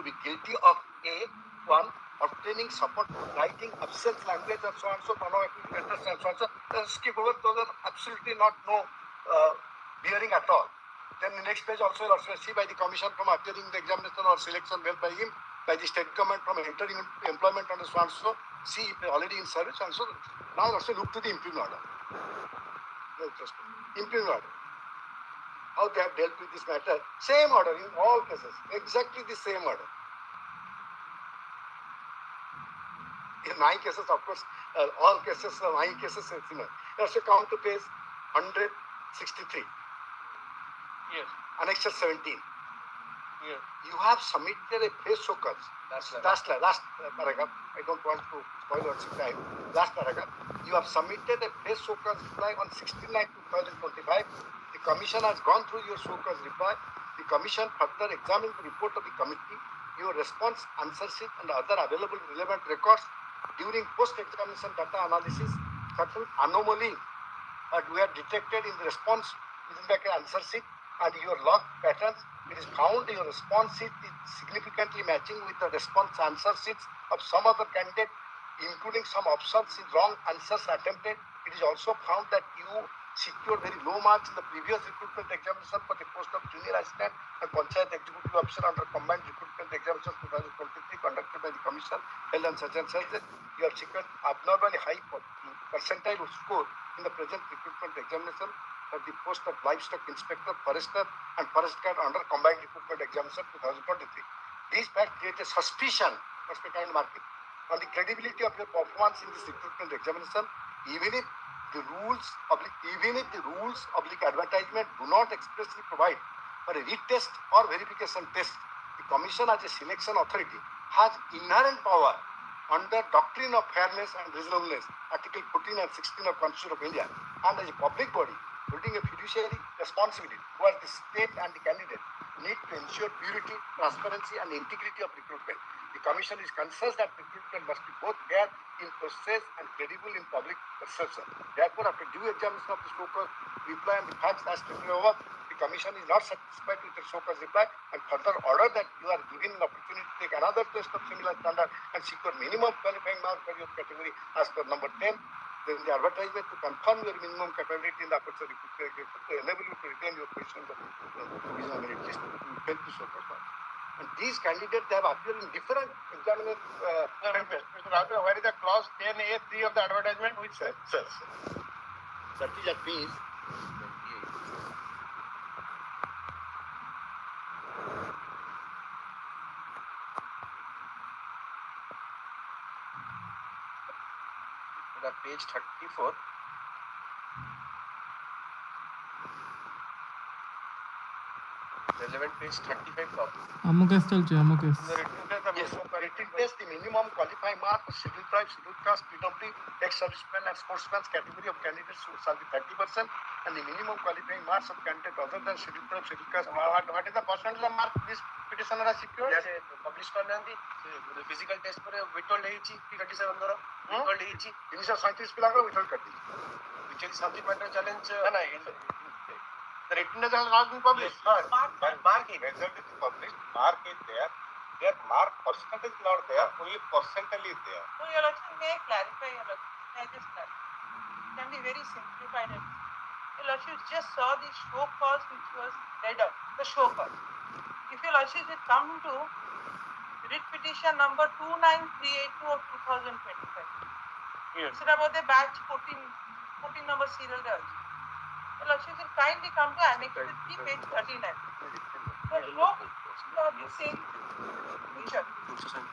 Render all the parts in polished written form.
be guilty of A1, obtaining support, writing absence language and so on, so letters and so on. So skip over, those are absolutely not bearing at all. Then the next page also see by the commission from appearing the examination or selection well by him, by the state government from entering into employment under so and so, see if already in service and so. Now also look to the imprisonment order. Imprisonment order. How they have dealt with this matter. Same order in all cases. Exactly the same order. In 9 cases, of course, all cases, 9 cases are similar. Also come to page 163. Yes. Annexure 17. Yes. You have submitted a face show cause. Last paragraph. I don't want to spoil your time. Last paragraph. You have submitted a face show cause reply on 16/9/2025. The commission has gone through your show cause reply. The commission further examined the report of the committee, your response, answer sheet, and other available relevant records. During post-examination data analysis, certain anomaly were detected in the response within the answer sheet and your log patterns. It is found your response sheet is significantly matching with the response answer sheets of some other candidate, including some options in wrong answers attempted. It is also found that you secured very low marks in the previous recruitment examination for the post of junior assistant and Panchayat Executive Officer under combined recruitment examination 2023 conducted by the commission held on such and such that you have secured abnormally high percentile score in the present recruitment examination for the post of livestock inspector, forester and forest guard under combined recruitment examination 2023. These facts create a suspicion on the credibility of your performance in this recruitment examination, even if the rules advertisement do not expressly provide for a retest or verification test. The commission as a selection authority has inherent power under doctrine of fairness and reasonableness, Article 14 and 16 of Constitution of India, and as a public body holding a fiduciary responsibility towards the state and the candidate, need to ensure purity, transparency and integrity of recruitment. The commission is concerned that recruitment must be both fair in process and credible in public perception. Therefore, after due examination of the so-called reply and the facts as stated above, the commission is not satisfied with the so-called reply and further order that you are given an opportunity to take another test of similar standard and secure minimum qualifying mark for your category as per number 10. Then the advertisement to confirm your minimum capability in the aperture recruitment to enable you to retain your position in the provisional merit list to help the so-called. And these candidates, they have appeared in different examiners. Mr. Rao, where is the clause 10A3 of the advertisement? Which says? That is at page 28. Page 34. Relevant page 35. Ammo case chalche, ammo case. Yes, written test, the minimum qualifying mark for scheduled tribe, scheduled caste, PWD, ex-servicemen and sportsmen's category of candidates shall be 30%, and the minimum qualifying marks of candidates other than scheduled tribe, scheduled caste. What is the percentage of mark this petitioner has secured? Yes. Publish करनांदी physical test पर withhold ହେଇଛି P27 द्वारा withhold ହେଇଛି 337 ପିଲାଙ୍କର withhold कर दी, which is subject matter challenge the written result has not been published. Mark is result is published. Mark is there. Their mark percentage is not there. Only percentile is there. So your election may clarify your election. I just clarify. It can be very simplified. Your election just saw the show cause which was read out. The show cause. If your election will come to writ petition number 29382 of 2025. Yes. Instead about the batch 14 number serial judge. Elections will kindly come to Annex 3, page 39. So, look, the same picture.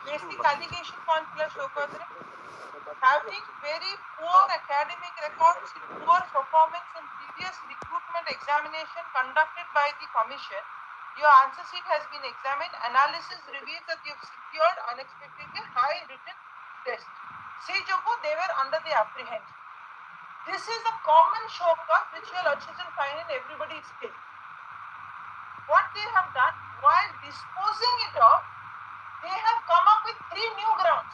Basic allegation on show cause having very poor academic records, poor performance in previous recruitment examination conducted by the commission. Your answer sheet has been examined. Analysis reveals that you have secured unexpectedly high written test. See, Joko, they were under the apprehension. This is a common show cause which you will find in everybody's case. What they have done, while disposing it of, they have come up with 3 new grounds.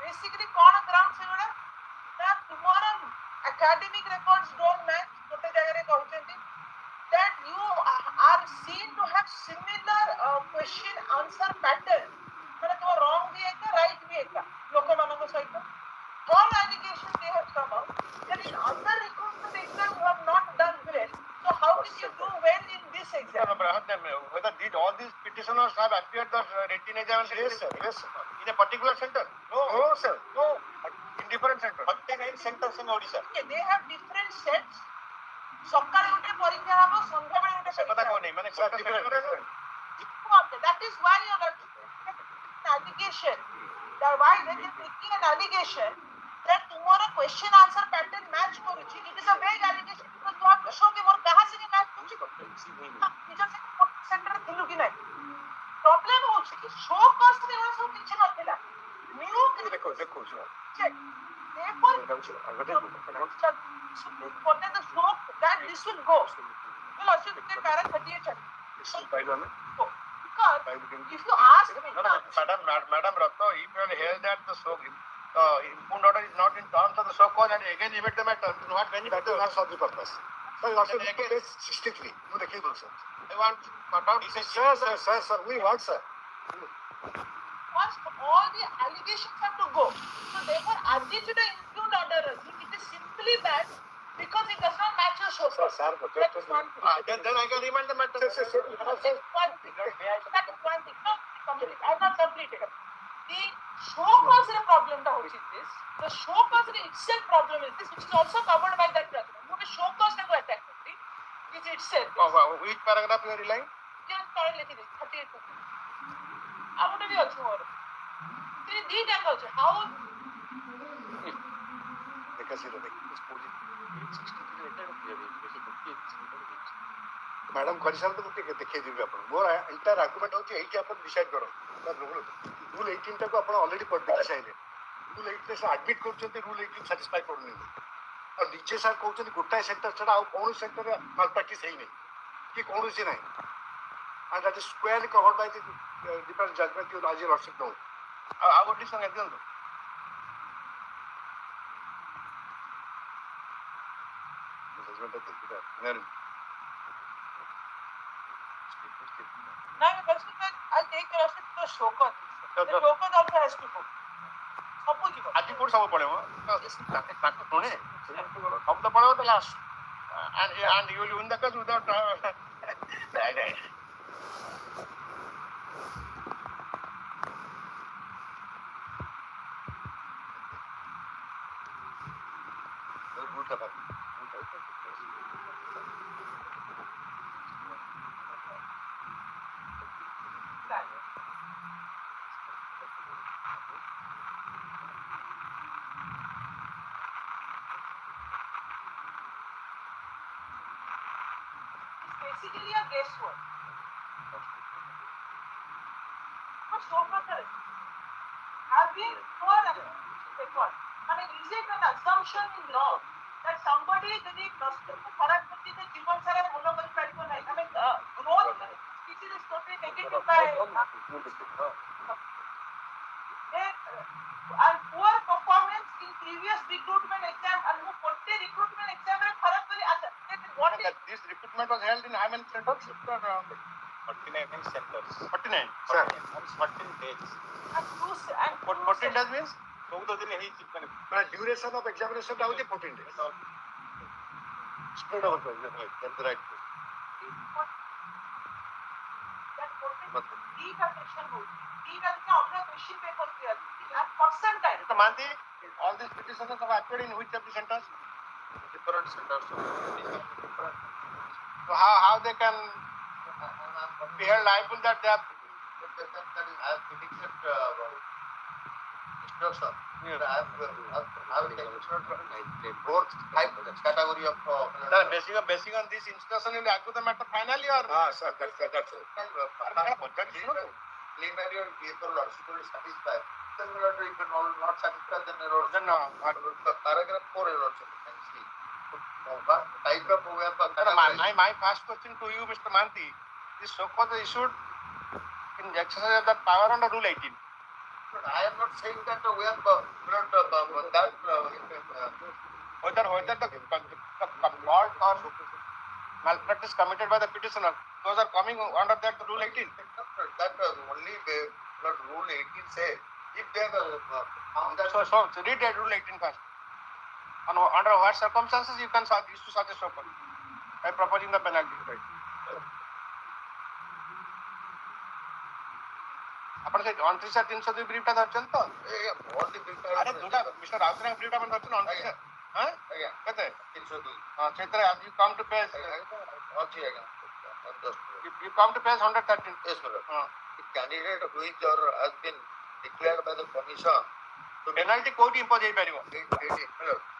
Basically, कौन grounds है बेटा? That तुम्हारा academic records don't match. छोटे जगह रे कहते हैं that you are seen to have similar question answer pattern ମାନେ ତୁମ wrong ବି ଏକା right ବି ଏକା ଲୋକମାନଙ୍କ ସହିତ all allegations they have come out that in other recruitment exam you have not done well, so how did you do well in this exam? Whether did all these petitioners have appeared the written examination? Yes, sir. Yes, sir. In a particular center? No, sir. No. In different centers. 49 centers in Odisha. Okay, they have different sets. ସକାଳେ ଗୋଟେ ପରୀକ୍ଷା ହବ ସନ୍ଧ୍ୟାବେଳେ ଗୋଟେ ସେ କଥା ପରୀକ୍ଷା ହବ କହୁନି ମାନେ Sir, ଗୋଟେ different, sector ରେ different. that is why you are allegation that why they are making an allegation that tomorrow question answer pattern match କରୁଛି it is a vague allegation because you have to show कि मोर कहाँ से match କରୁଛି निज centre ଥିଲୁ କି ନାହିଁ problem ହଉଛି कि show cause ରେ ଏଗୁଡ଼ା ସବୁ କିଛି ନଥିଲା new ଦେଖ check therefore what is the show that this will go will also get para 38 because if you ask me Madam Ratto, if you have held that the so input order is not in terms of the so called and again evade the matter, do not benefit that will not solve the purpose. Sir, you also need to page 63. You देखिए दो sir. I want cut out this Sir, we want sir. first all the allegations have to go. So therefore, adjudicate the impugn order. It is simply that because it does not match your show. Sir, That is one thing. then I can remind the matter. That is one thing. That is one thing. No, complete. I have not completed. The show cause the problem is this. The show cause itself problem is this, which is also covered by that document. What is show cause to attack? Is itself. Which paragraph you are relying? Just call it 38. I would be also more. How देखा सीधा देख. Madam करिसार तो मुझे देखिए दिव्य अपन मोर entire argument होची एठी अपन decide करो rule 18 टा को अपन ऑलरेडी पढ़ देखि साइले रूल 18 से एडमिट करछन्ते रूल 18 सैटिस्फाई करनी और नीचे सर कहउछन्ते गोटाय सेंटर छडा आ कोन सेंटर माल प्रैक्टिस हेई नै कि कोन से नै and that is squarely covered by the different judgment you आज lordship no I would listen again. Judgment देखिदा now the person that I'll take your option to show cause. The show cause also has to go. Suppose you ଆଜି କୋଉ ସବୁ ପଡିବ ତାକୁ ଶୁଣେ ସବୁ ତ ପଡିବ ତ last and you will win the case without उल्टा बात basically a guesswork. But so far have been poor record. I mean, is it an assumption in law that somebody যদি নষ্টকে খারাপ করতে যে জীবন সারা মনে করে পারিব না? I mean, growth this is totally negative by and poor performance in previous recruitment exam and who করতে recruitment exam রে খারাপ করে আচ্ছা what is this recruitment was held in how many centers? 49 centers. 49. sir 14 days. and 14 days means 14 दिन ହେଇଛି ମାନେ but duration of examination ଟା होती 14 days spread over that's the right ठीक है क्वेश्चन हो ठीक है क्या अपना क्वेश्चन पेपर क्लियर आप percentile Mr. Manti, all these petitioners have appeared in which of the centers? different centers. So how they can be held liable that they have I have predicted instruction. Yes. I have both type category of basing on this instruction you will argue the matter finally or ah sir that's preliminary paper lordship will satisfy. Then we are if not satisfied then error. then Paragraph 4 error and see. Type of my first question to you, Mr. Manti, this so-called issued in exercise of that power under Rule 18. I am not saying that we have Whether the fault or malpractice committed by the petitioner, those are coming under that Rule 18. that only that rule 18 say if they found that. So read that rule 18 first. Under what circumstances you can issue such a show cause by proposing the penalty. Right. ଆପଣ ସେ 29,302 ବ୍ରିଫଟା ଧରିଛନ୍ତି ତ? ବହୁତ brief ଆରେ ଦୁଟା mister Routray ବ୍ରିଫଟା ଆପଣ ଧରିଛନ୍ତି 29 ହଁ ଆଜ୍ଞା କେତେ 302 ହଁ ସେଥିରେ you come to page ଅଛି ଆଜ୍ଞା you come to page 113. yes sir ହଁ the candidate which or has been declared by the commission to penalty କୋଉଠି impose ହେଇପାରିବ?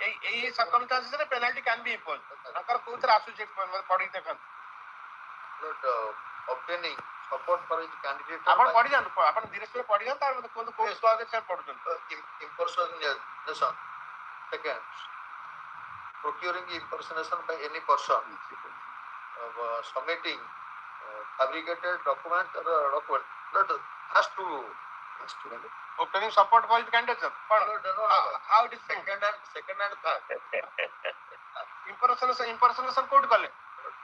ଏଇ ଏଇ circumstances ରେ penalty can be imposed. ତାଙ୍କର କୋଉଥିରେ ଆସୁଛି ପଢିକି ଦେଖନ୍ତୁ. obtaining support for his candidate ଆପଣ ପଢି ଯାଆନ୍ତୁ ଆପଣ ଧୀରେ ଧୀରେ ପଢି ଯାଆନ୍ତୁ ତାପରେ କୁହନ୍ତୁ କୋଉ ସ୍କୋରରେ ସେ ପଢୁଛନ୍ତି. impersonation second procuring impersonation by any person submitting fabricated document or document that has to obtaining support for his candidate no, how it is second and third impersonation କୋଉଠି କଲେ?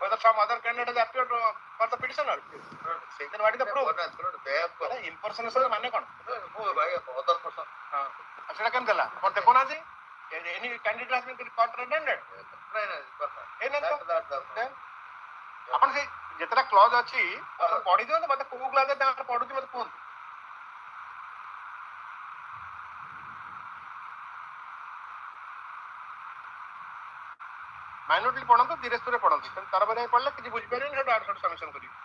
whether some other candidate has appeared for the petitioner then what is the proof? impersonation ମାନେ କଣ? other person ସେଟା କେମିତି ହେଲା ଆପଣ ଦେଖୁନାହାନ୍ତି any candidate has been caught red-handed ଆପଣ ସେଇ ଯେତେଟା କ୍ଲଜ ଅଛି ଆପଣ ପଢି ଦିଅନ୍ତୁ ମତେ କୋଉ କ୍ଲଜ ତାଙ୍କର ପଢୁଛି ମତେ କୁହନ୍ତୁ. ମାଇନରଲି ପଢନ୍ତୁ ଧୀରେ ଧୀରେ ପଢନ୍ତୁ ତରବରିଆ ପଢିଲେ କିଛି ବୁଝିପାରିବେନି ସେଠୁ ଆଡୁ ସାଡୁ ସଲ୍ୟୁସନ କରିବେ.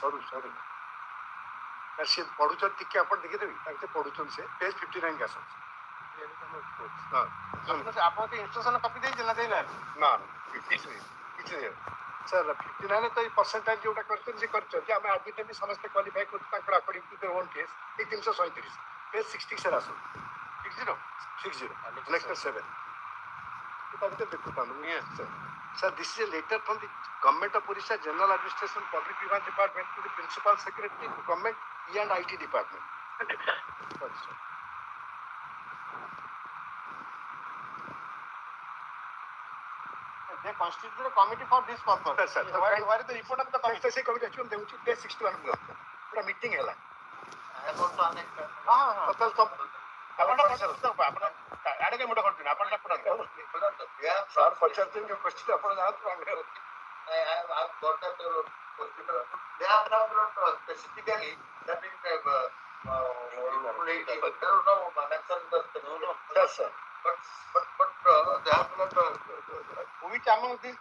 ସରୁ ସେ ପଢୁଛନ୍ତି ଟିକେ ଆପଣ ଦେଖିଦେବି ତାଙ୍କେ ପଢୁଛନ୍ତି ସେ ପେଜ 59 ଆସନ୍ତୁ. ଆପଣ ତ ଇନଷ୍ଟ୍ରକ୍ସନ କପି ଦେଇଛନ୍ତି ନା ଦେଇନାହାନ୍ତି? ନା କିଛି ସାର୍ 59 ତ ଏଇ ପରସେଣ୍ଟାଇଜ ଯୋଉଟା କରିଛନ୍ତି ସେ କରିଛନ୍ତି ଆମେ ଆଡମିଟ୍ ବି ସମସ୍ତେ କ୍ୱାଲିଫାଇ କରୁଛୁ ତାଙ୍କର according to their own case ଏଇ 337 ପେଜ 60 ସାର୍ ଆସନ୍ତୁ 60 ନେକ୍ସଟ 7 ତା ଭିତରେ ଦେଖୁଥାନ୍ତୁ. Sir, this is a letter from the Government of Odisha General Administration Public Vivan Department to the Principal Secretary to Government E&IT Department. Sorry, sir. They constituted a committee for this purpose. Yes, sir. Where is the report of the committee? ସେ committee actually ଦେଉଛି page 61 ପୁରା meeting ହେଲା. Total ଆପଣ ଆଡେ ମୁଣ୍ଡ କରୁଛନ୍ତି ଆପଣ sir ପଚାରୁଛନ୍ତି ଯୋଉ question ଆପଣ ଯାଆନ୍ତୁ ଆମେ I have got that they have now specifically that is there no yes sir but they have not which among these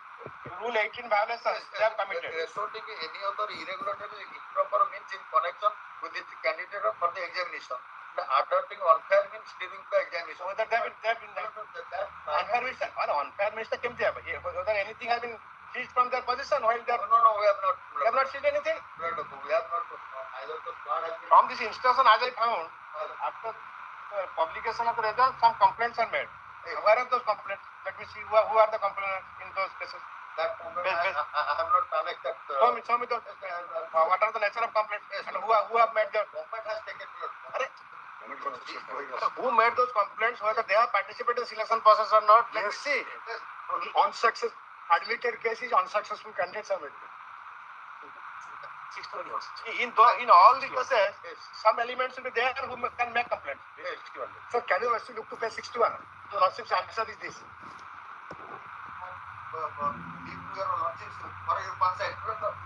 rule 18 violations they have committed resorting any other irregularity improper means in connection with the candidate for the examination the adopting unfair means during the examination whether they have been unfair means କେମିତି ହେବ whether anything has been seized from their position while they no we have not seized anything we have not either the squad has been from this instruction as I found after publication of the result some complaints are made. Where are those complaints? Let me see who are the complainants in those cases. that I have not panicked that Show me those what are the nature of complaints and who have made the government has taken who made those complaints whether they have participated in the selection process or not. Let me see. unsuccessful admitted cases unsuccessful candidates are made. In all the cases some elements will be there who can make complaints. Sir, can you also look to page 61? The lordship's answer is this. if your lordship for your consent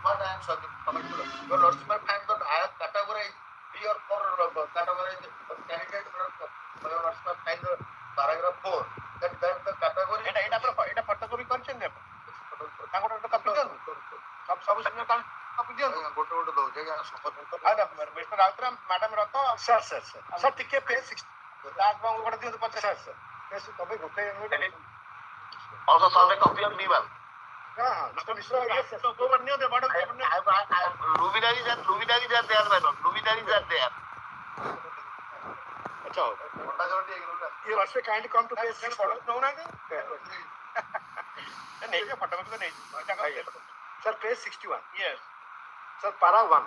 what I am coming to your lordship may find that I have categorized 3 or 4 categorized candidates your lordship may find paragraph 4 that the category এটা photocopy କରିଛନ୍ତି ତାଙ୍କର ଗୋଟେ copy ଦିଅନ୍ତୁ ସବୁ senior copy ଦିଅନ୍ତୁ ଗୋଟେ ଦଉଛି mister Routray madam ରଥ Sir, ଟିକେ page 60. ରାଜବାବୁ ଗୋଟେ ଦିଅନ୍ତୁ ପଚାଶ Sir. Page ତମେ ଗୋଟେ also serve a copy of me ma'am Mr. Mishra, yes, yes. Luminaries are there, my lord. Luminaries are there. Achha, you also kindly come to page 6. Sir, page 61. Yes. Sir, para 1.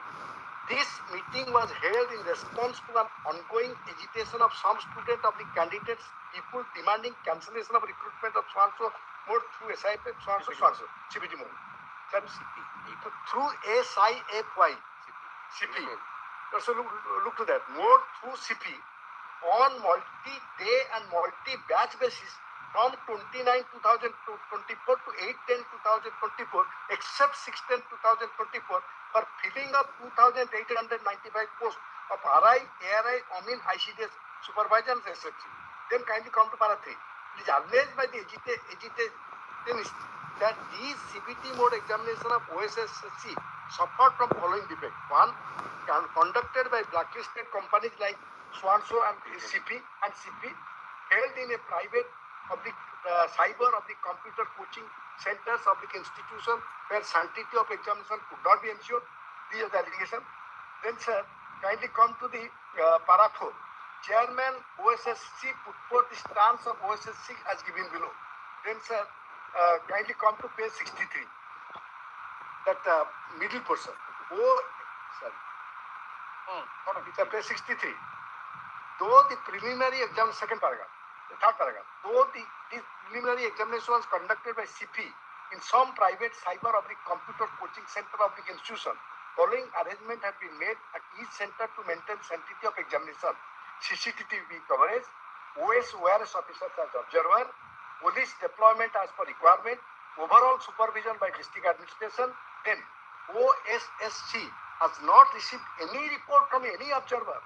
This meeting was held in response to an ongoing agitation of some student of the candidates, people demanding cancellation of recruitment of so-and-so mode through SIP, so-and-so, CPT mode. Sir, through SIFY, CP. So look to that. Mode through CP on multi-day and multi-batch basis from 29/2024 to 8/10/2024, except 6/10/2024, for filling up 2,895 posts of RI, ARI, OMIN, ICDS supervisors, SFC. Then kindly come to para 3. It is alleged by the agitations that these CBT mode examination of OSSSC suffered from following defects. 1. Conducted by blacklisted companies like so-and-so and CP, held in a private of the cyber of the computer coaching centers of the institution where sanctity of examination could not be ensured. These are the allegations. Then, sir, kindly come to the para 4. Chairman OSSC put forth the stance of OSSC as given below. Then, sir, kindly come to page 63. That middle portion. Page 63. Though the preliminary exam, second paragraph, the third paragraph, though this preliminary examination was conducted by CP in some private cyber of the computer coaching center of the institution, following arrangement had been made at each center to maintain sanctity of examination, CCTV coverage, OS awareness officers as observer, police deployment as per requirement, overall supervision by district administration, then OSSC has not received any report from any observer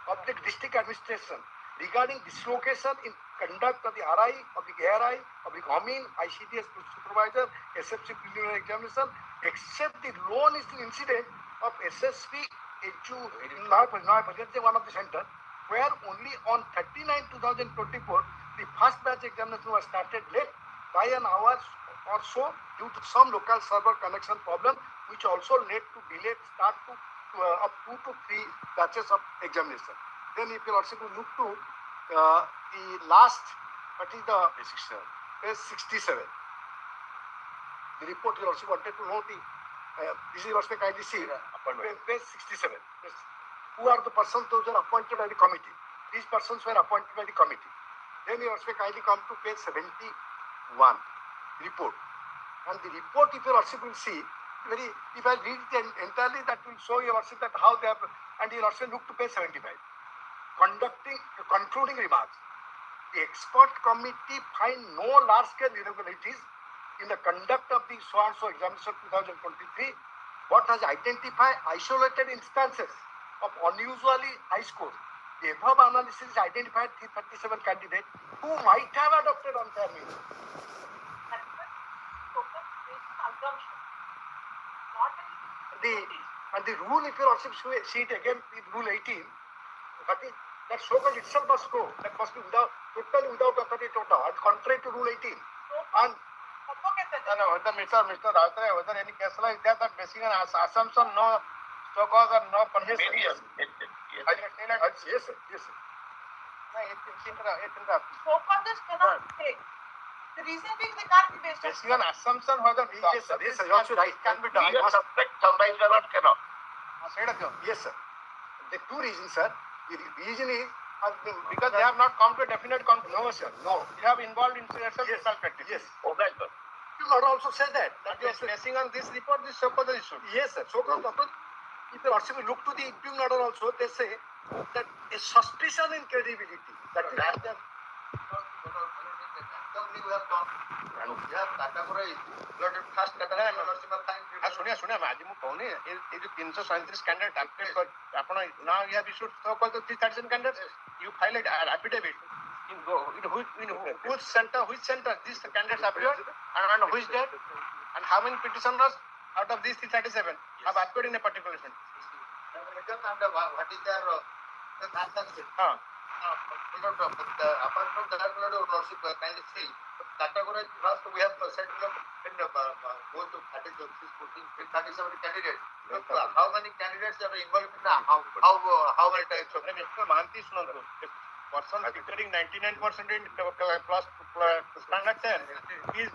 of the district administration regarding dislocation in conduct of the RI, of the ARI, of the OMIN, ICDS supervisor, SFC preliminary examination, except the lone incident of SSP one of the center, where only on 39/2024, the first batch examination was started late by an hour or so due to some local server connection problem, which also led to delayed start to of 2 to 3 batches of examination. Then if you also look to the last, what is the page 67. The report you also wanted to know the, this is also kindly see, page 67. Yes. Who are the persons those are appointed by the committee? These persons were appointed by the committee. Then you also kindly come to page 71, report. And the report, if you also will see, if I read it entirely, that will show you also that how they have, and you also look to page 75. Concluding remarks. The expert committee find no large-scale irregularities in the conduct of the so-and-so examination 2023, but has identified isolated instances of unusually high scores. The above analysis identified 337 candidates who might have adopted unfair means. And the rule, if you also see it again, with rule 18, that so-called itself must go. That must be totally without authority total, and contrary to rule 18. And whether Mr. Rautre, whether any case law is there that basing an assumption, no so-called or no punishment. Yes, Yes, sir. So-called cannot take. The reason being they can't be based on. Basing an assumption whether Yes, sir. Yes, sir. You also right. Can be done. Sometimes cannot. Yes, sir. The two reasons, sir. The reason is because they have not come to a definite conclusion. no, sir. No. They have involved in yourself Yes. perspective. Yes. Oh, that's good. You not also say that. But you are basing on this report, this so-called issue. Yes, sir. So called doctor. If you also look to the impugned order also, they say that a suspicion in credibility. That is Randomly we have done. And we have categorized. First category, ଶୁଣିଆ ଆଜି ମୁଁ କହୁନି ଏଇ ଯୋଉ 337 candidate ଆପ୍ଲିକେଟ୍ କରି ଆପଣ now you have issued so-called 337 candidates. You filed an affidavit in which center these candidates appeared and which date and how many petitioners out of these 337 have appeared in a particular center. and what is their answer? Huh. Apart from that, kindly see categorized first we have said in both 36, 14, 37 candidates. How many candidates are involved in how many types of Mahanti Sunandu, person securing 99% in plus standard 10 is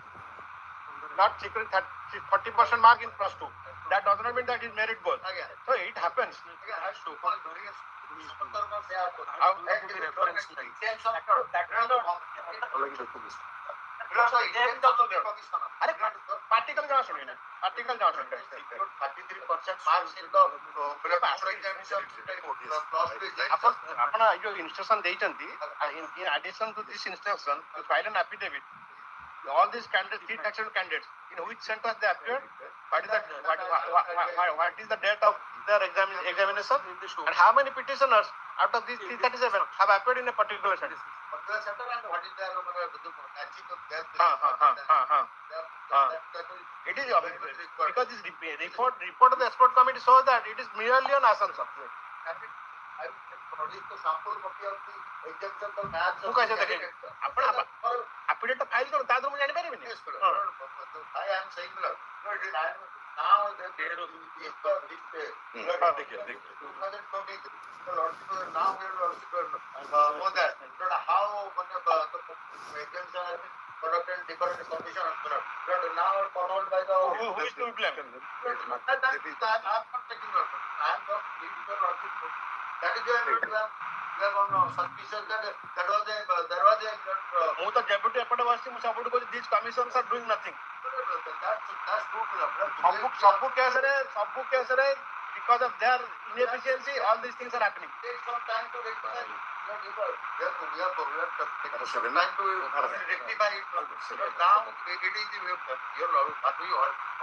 not securing 40% mark in plus 2. That does not mean that is merit goal. So it happens. अरे particle जहाँ सुनिए ना particle जहाँ सुनिए 33% marks in the आपण जो instruction ଦେଇଛନ୍ତି in addition to this instruction you file an affidavit all these candidates 3 taxable candidates in which center they appeared what is the date of their examination and how many petitioners out of these 337 have appeared in a particular center center and what is their matching of their it is because this report of the expert committee shows that it is merely an assumption I produced the sample copy of the exemption of match ମୁଁ କହିଛି ଦେଖେ ଆପଣ affidavit ଟା file କର ତା ଦେହରୁ ମୁଁ ଜାଣି ପାରିବିନି I am saying that now the date of this 2020 now we are know that how the exemption has been conducted in different commission now controlled by the who is to blame I am not taking that I am just giving the logic that is why we are on suspicion that there was a ମୁଁ ତ ଯେବେଠୁ ଏପଟେ ବସିଛି ମୁଁ ସବୁଠୁ କହୁଛି these commissions are doing nothing that's true ସବୁ କେସରେ because of their inefficiency all these things are happening take some time to recognize we have to time to rectify it now it is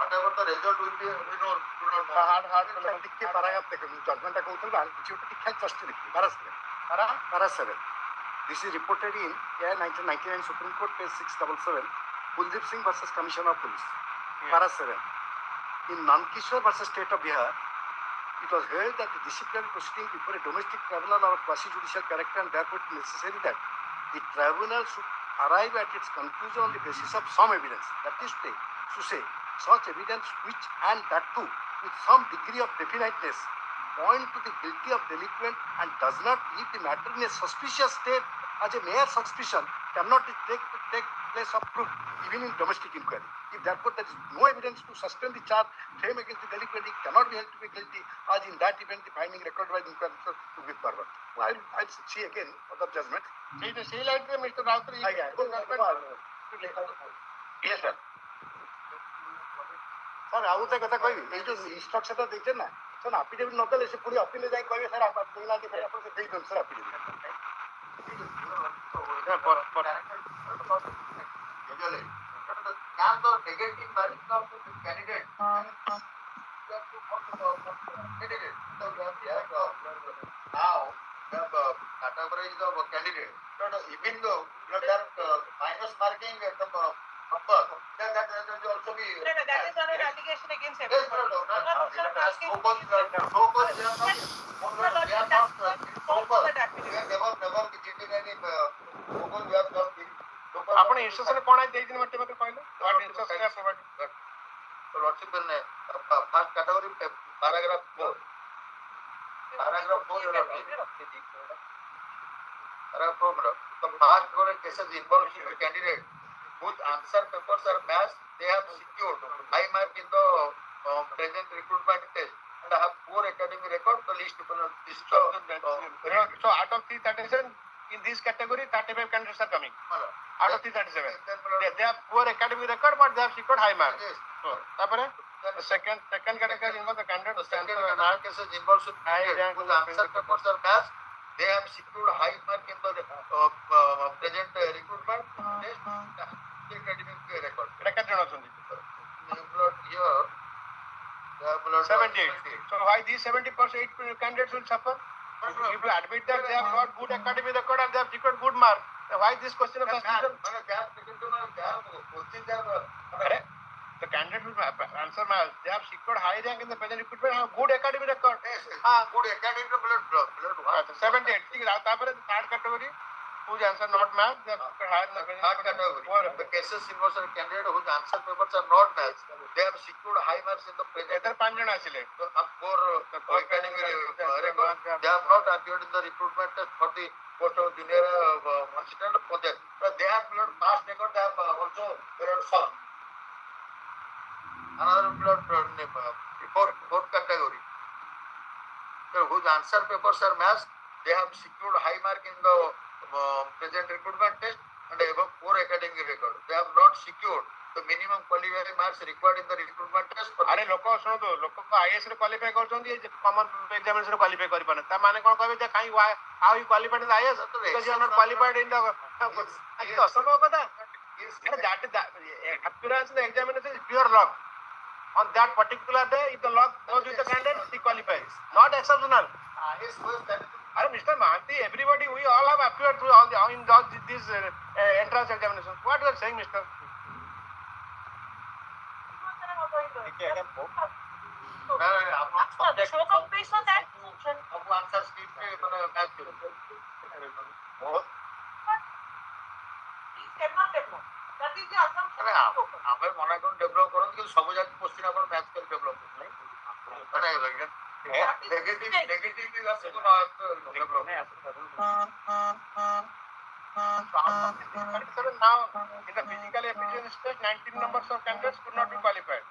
whatever the result will be we know do not know hard ଟିକେ paragraph ଦେଖ ମୁଁ judgment ଟା କହୁଥିଲି ବାହାର କିଛି ଗୋଟେ ଟିକେ just ଦେଖି para 7 this is reported in AR 1999 Supreme Court page 677 Kuldeep Singh versus Commissioner of Police para 7 in Nankishwar versus State of Bihar it was held that the disciplinary proceeding before a domestic tribunal of quasi-judicial character and therefore it is necessary that the tribunal should arrive at its conclusion on the basis of some evidence. That is to say such evidence which and that too with some degree of definiteness point to the guilty of delinquent and does not leave the matter in a suspicious state as a mere suspicion cannot take place of proof even in domestic inquiry. If therefore there is no evidence to sustain the charge claim against the delinquent, he cannot be held to be guilty as in that event the finding recorded by the inquiry to be forward. I'll see again other judgment. See like Mr. Rautar. Yes sir. Sir, ଆଉ ଗୋଟେ କଥା କହିବି ଏଇ ଯୋଉ instruction ଟା ଦେଇଛେ ନା sir affidavit ନ ଦେଲେ ସେ ପୁଣି appeal ଯାଇ କହିବେ sir ଆପଣ ଦେଇନାହାନ୍ତି ଆପଣ ସେ ଦେଇ ଦିଅନ୍ତୁ sir affidavit. usually can the negative marking of the candidate now we have categorized the candidate even though there are minus marking at the number that will also be that is not an allegation against yes everyone. ଆପଣ instruction କଣ ଦେଇଛନ୍ତି ମତେ କହିଲେ what instruction have provided lordship in first category paragraph 4 paragraph 4 the past category cases involving a candidate whose answer papers are matched they have secured high mark in the present recruitment test and have poor academic record the list so out of 337 in this category 35 candidates are coming out of 337 they have poor academic record but they have secured high mark tapare the second category involves the candidate the second cases involves candidate whose answer papers are matched they have secured high mark in the present recruitment test academic record eta kete jana achundi here 78 so why these 70% candidates will suffer if you admit that they have got good academic record and they have secured good mark why this question of suspicion the candidate will answer match they have secured high rank in the present recruitment have good academic record good academic blood 78 ठीक है तापर third category whose answer not matched, they have higher Third the category. The cases involves a candidate whose answer papers are not matched. They have secured high marks in the present. Either 5 जण असले. For academic record, they have not appeared in the recruitment test for the post of junior assistant project. But they have cleared past record. They have also cleared some. Another cleared fourth category. So whose answer papers are matched, they have secured high mark in the present recruitment test and above 4 academic record. They have not secured the minimum qualifying marks required in the recruitment test. अरे लोक ଶୁଣନ୍ତୁ ଲୋକ IAS ରେ qualify କରୁଛନ୍ତି common examination qualify करि पाने ता माने कोन कहबे जे काई how you qualified in IAS because you are not qualified in the असंभव कथा that appearance in the examination is pure luck. On that particular day, if the luck goes with the candidate, he qualifies. Not exceptional. Are Mr. Mahanti, everybody, we all have appeared through all these entrance examinations. What you are saying, Mr.? Show come based on that function. answer sheet match Please cannot develop. That is the assumption. ଆମେ ମନା କରୁଛୁ develop କରନ୍ତୁ କିନ୍ତୁ ସବୁ ଯାକ question ଆପଣ match କରି develop କରୁଛନ୍ତି negative Now, in the physical efficiency test, 19 numbers of candidates could not be qualified.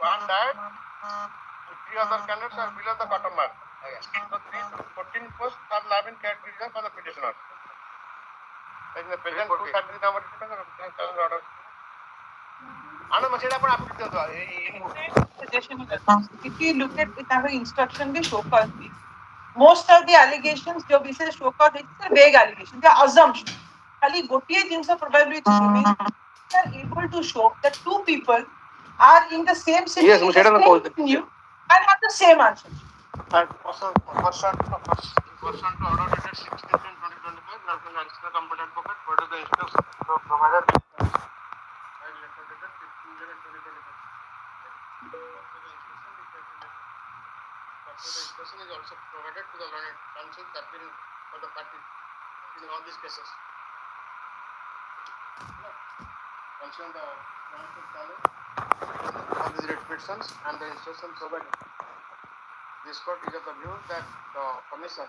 On that, 3 other candidates are below the bottom mark. So 14 posts have now been created for the petitioners. In the present 233 number order. Ano machine आपण Suggestion if you look at the instruction they show cause most of the allegations जो भी से show cause है vague allegations they are assumptions खाली गोटिए जिनसे probability remains they are able to show that two people are in the same situation you and have the same answer. Person to order dated 16 June 2025, National Additional Competent Pocket, what is the instruction provided? Letter dated 15 June 2025. The instruction is also provided to the learned counsel appearing for the party in all these cases. Concerning the challenge, all these petitions and the instructions provided. This court is of the view that the commission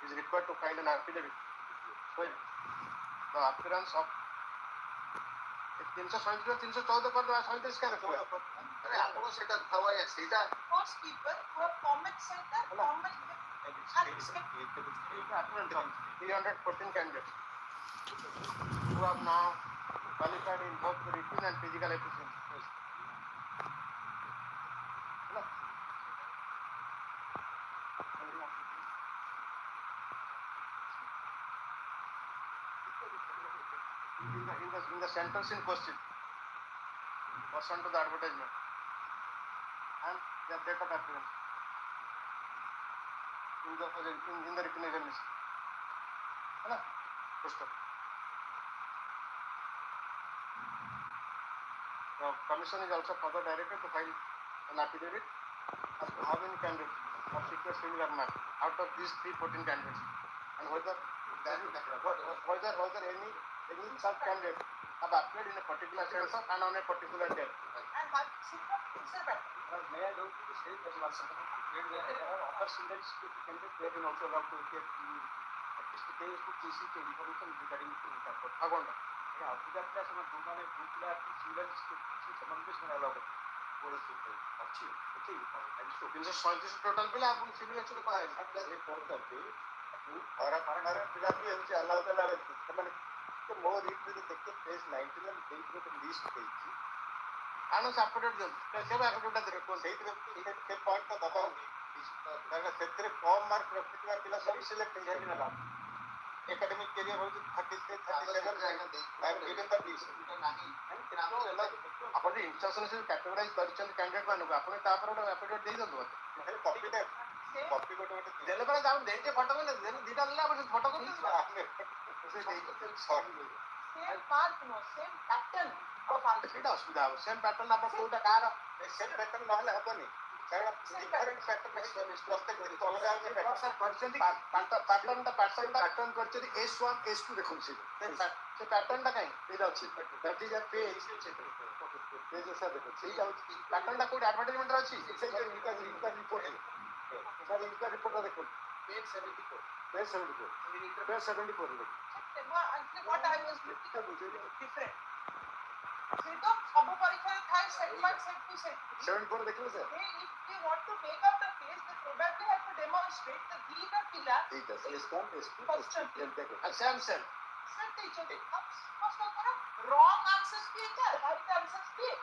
is required to file an affidavit showing the appearance of 337 314 कर दो 37 क्या रखो अरे ଆପଣ ସେଇଟା ଥାଉ ଆଜ୍ଞା ସେଇଟା Most people who have common center common 314 candidates who have now qualified in both written and physical efficiency. In the sentence in question, pursuant to the advertisement and their date of appearance in the written examination. है ना? पुस्तक. The commission is also further directed to file an affidavit as to how many candidates have secured similar marks out of these 314 candidates and whether any such candidate have appeared in a particular center and on a particular day. and have similar May I know the same question? Other students they have also allowed to get at least they could receive the information regarding the report. Agonda. Yeah, after that class, हम दोनों ने group ला students के संबंधित में अलग बोले थे. अच्छी. तो 337 टोटल पिला अपन सिविल एक्चुअली पाए. ये फोर करते. हमारा पिला भी हमसे अलग है. तो मोर रीड में देखते पेज 19 में देख तो लिस्ट गई थी आनो सपोर्टेड जो कैसे एफिडेविट दे को सही तरह के पॉइंट तो बताओ कारण सेत्रे फॉर्म मार्क रखितवा पिला सब सिलेक्ट हो जाए ना एकेडमिक करियर हो 33 37 जाएगा I am given the list नहीं आपण इंस्ट्रक्शन से कैटेगराइज करछन कैंडिडेट मानको आपण ता पर एफिडेविट देई दो खाली कॉपी गोटे देले पर जाऊ दे के फोटो में दे दीटा ले आपण फोटो को same mark no same pattern of answer. ସେଇଟା ଅସୁବିଧା ହବ ସେମ୍ ପ୍ୟାଟର୍ନ ଆପଣ କୋଉଟା କାହାର ସେମ୍ ପ୍ୟାଟର୍ନ ନହେଲେ ହବନି କାରଣ different pattern ପ୍ରତ୍ୟେକ ଅଲଗା ଅଲଗା ସାର୍ କରିଛନ୍ତି patternଟା ପ୍ୟାଟର୍ନ କରିଛନ୍ତି S1 S2 ଦେଖନ୍ତୁ ସେ patternଟା କାହିଁ ସେଇଟା ଅଛି that is a page sir ଦେଖନ୍ତୁ ସେଇଟା ହଉଛି patternଟା କୋଉଠି advertisementରେ ଅଛି ସେଇଟା ଇନକା ରିପୋର୍ଟ ସାର୍ ଇନକା ରିପୋର୍ଟଟା ଦେଖନ୍ତୁ page 74 page 74 page 74 ଦେଖନ୍ତୁ what I was looking at different. See the सब परीक्षा था set 1 set 2 set 3. 74 ଦେଖିଲେ sir If they want to make out the case, they probably have to demonstrate the dina pila. এইটা S1 S2 Question. same Set ଦେଇଛନ୍ତି first of all wrong answers କିଏ କା right answers କିଏ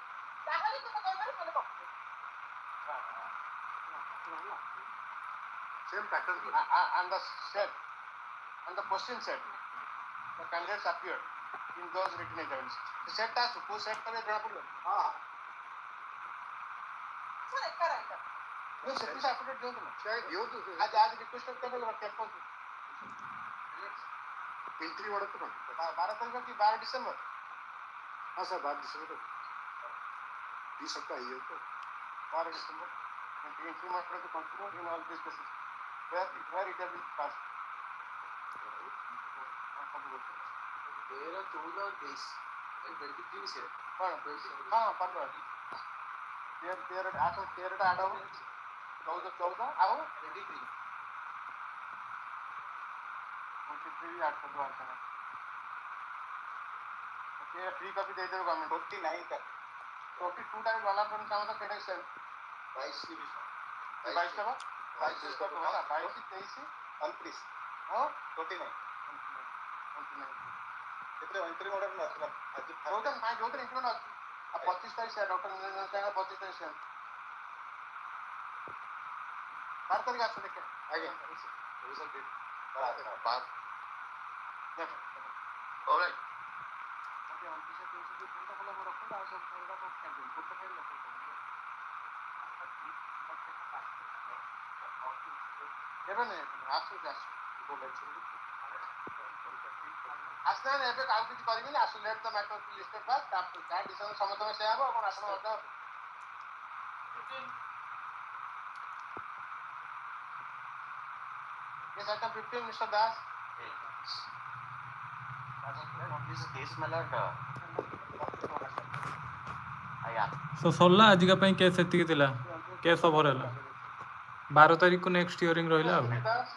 ତାହେଲେ ତମେ କହିବାର ମାନେ ପକେଇବ same pattern and the set and the question set the candidates appeared in those written examinations the set ଟା କୋଉ set ଟା ଜଣା ପଡିବ ହଁ sir ଏକା right ମୁଁ ସେଠି ଆପଡେଟ୍ ଦିଅନ୍ତୁ ନା ସେ ଦିଅନ୍ତୁ ଆଜି ରିକ୍ୱେଷ୍ଟ କରିଦେବେ କେପନ୍ ଏଣ୍ଟ୍ରି ଅର୍ଡର ତ 12 ତାରିଖ କି 12 ଡିସେମ୍ବର हाँ सर 12 दिसंबर ये सबका ही है तो 12 December entry master to continue in all these cases where it has been passed 13, 14, 23 से हाँ परवा तेरह आठ टा आठ हो 14 आओ 23 8 कर दो आठ ये फ्री कॉपी दे देगा गवर्नमेंट 49 तक 42 टाइम वाला पर चाहो तो केटा सेल 22 की भी 22 का 22 का तो है 22 23 29 हां 49 कितने एंट्री ऑर्डर में असला आज जो तो इंक्लूड अब 25 तारीख से डॉक्टर ने कहा 25 तारीख से 12 तारीख आसो देखे आगे रिजल्ट डेट बात ऑलराइट ओके 29 से 300 की प्रिंट वाला वो रखूंगा और सब पूरा को कर दूं खुद फाइल रखूंगा एवं नहीं आसो जास बोल आसना ने एबे काउ किछ करबी ना आसो लेट द मैटर लिस्ट बात आप का डिसीजन समतम से आबो और आसना order Yes, item 15, Mr. Das. this case malad आया सो सरला आजिका ପାଇଁ କେସ୍ ଏତିକି ଥିଲା କେସ୍ ଓଭର ହେଲା 12 ତାରିଖକୁ ନେକ୍ସଟ ହିୟରିଂ ରହିଲା ଆଉ Das.